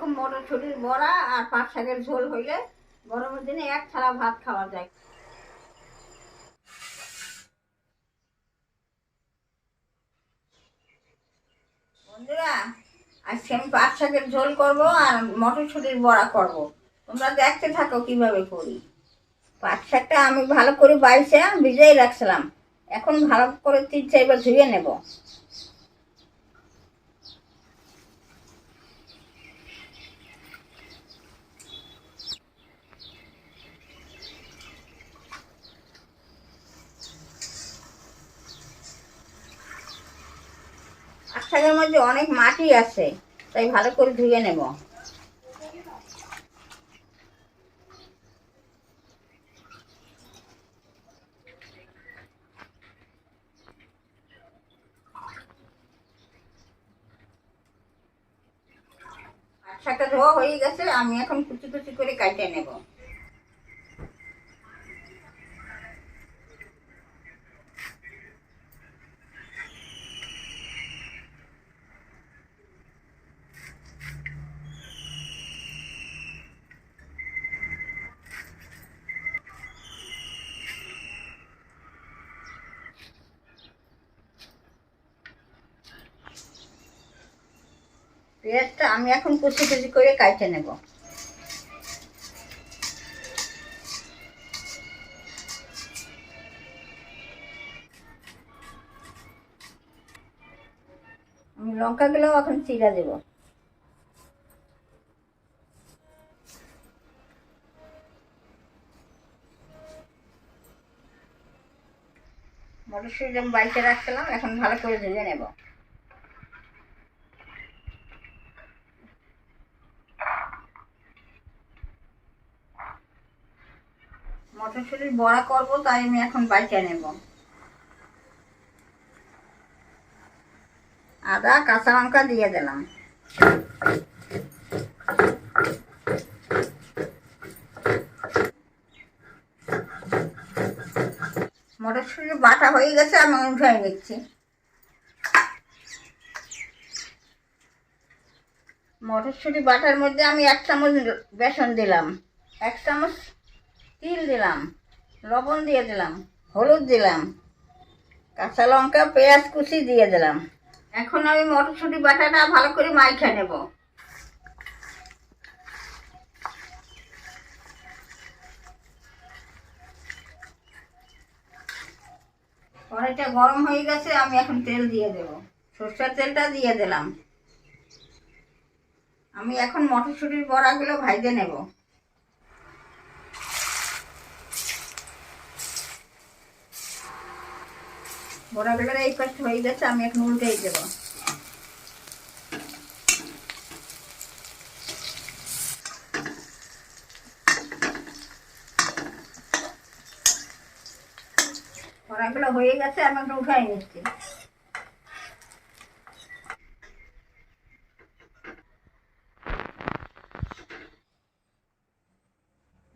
এরকম মটরশুঁটির বড়া আর পাট শাকের ঝোল হইলে গরমের দিনে এক থালা ভাত খাওয়া যায়। বন্ধুরা, আজকে আমি পাট শাকের ঝোল করবো আর মটরশুঁটির বড়া করব। তোমরা দেখতে থাকো কিভাবে করি। পাট শাকটা আমি ভালো করে বাইছে ভিজিয়ে রাখছিলাম, এখন ভালো করে 3-4 বার ধুয়ে নেব। পাট শাকের মধ্যে অনেক মাটি আছে, তাই ভালো করে ধুয়ে নেব। পাট শাকটা ধোয়া হয়ে গেছে, আমি এখন কুচি কুচি করে কাটে নেব। পেঁয়াজটা আমি এখন কুচি কুচি করে কাটে নেব। আমি লঙ্কাগুলো এখন চিরা দেব। মটরশুঁটি আমি বাইকে রাখছিলাম, এখন ভালো করে ধুয়ে নেব। মটরশুঁটির বড়া করব, তাই আমি এখন বাইকে নেব। আদা কাঁচা লঙ্কা দিয়ে দিলাম। মটরশুঁটি বাটা হয়ে গেছে, আমি উঠাই নিচ্ছি। মটরশুঁটি বাটার মধ্যে আমি 1 চামচ বেসন দিলাম, 1 চামচ তিল দিলাম, লবণ দিয়ে দিলাম, হলুদ দিলাম, কাঁচা লঙ্কা পেঁয়াজ কুচি দিয়ে দিলাম। এখন আমি মটরশুঁটি বাটাটা ভালো করে মাইখা নেব। কড়াইটা গরম হয়ে গেছে, আমি এখন তেল দিয়ে দেব। সরষের তেলটা দিয়ে দিলাম। আমি এখন মটরশুঁটির বড়াগুলো ভাজে নেব। বড়াগুলো এই পাশে হয়ে গেছে, আমি এখন উল্টেই দেব। বড়াগুলো হয়ে গেছে, আমি এখন উঠাই নিচ্ছি।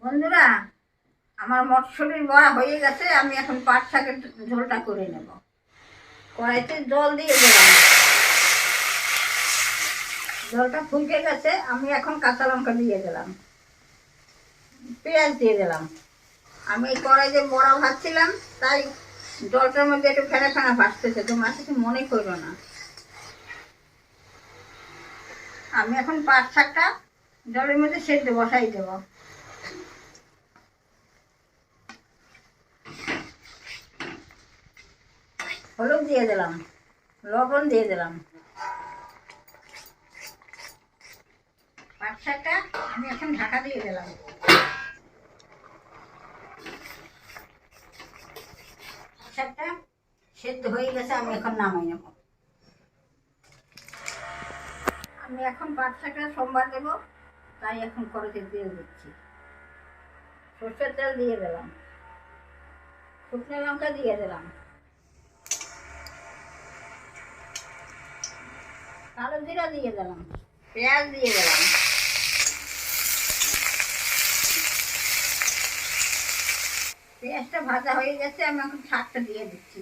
বন্ধুরা, আমার মটরশুঁটির বড়া হয়ে গেছে, আমি এখন পাট শাকের ঝোলটা করে নেব। কড়াইতে জল দিয়ে দিলাম, জলটা ফুটে গেছে, আমি এখন কাঁচা লঙ্কা দিয়ে দিলাম, পেঁয়াজ দিয়ে দিলাম। আমি এই কড়াইতে বড়া ভাজছিলাম, তাই জলটার মধ্যে একটু ফেনা ফেনা ভাসতেছে, তোমরা কিছু মনে করো না। আমি এখন পাট শাকটা জলের মধ্যে সেদ্ধ বসাই দেব। হলুদ দিয়ে দিলাম, লবণ দিয়ে দিলাম। পাট শাকটা আমি এখন ঢাকা দিয়ে দিলাম। শাকটা সেদ্ধ হয়ে গেছে, আমি এখন নামাই নেব। আমি এখন পাট শাকটা সোমবার দেবো, তাই এখন কড়াইতে তেল দিচ্ছি। সরষের তেল দিয়ে দিলাম, শুকনো লঙ্কা দিয়ে দিলাম, কালো জিরা দিয়ে দিলাম, পেঁয়াজ দিয়ে দিলাম। পেঁয়াজটা ভাজা হয়ে গেছে, আমি এখন শাকটা দিয়ে দিচ্ছি।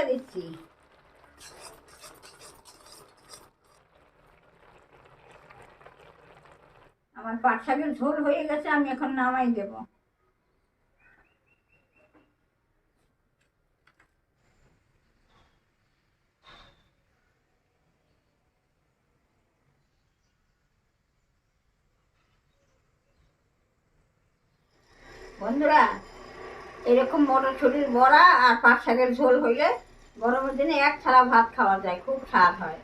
দিয়ে দিচ্ছি। আমার পাট শাকের ঝোল হয়ে গেছে, আমি এখন নামাই দেব। বন্ধুরা, এরকম মটরশুঁটির বড়া আর পাট শাকের ঝোল হইলে গরমের দিনে এক থালা ভাত খাওয়া যায়, খুব স্বাদ হয়।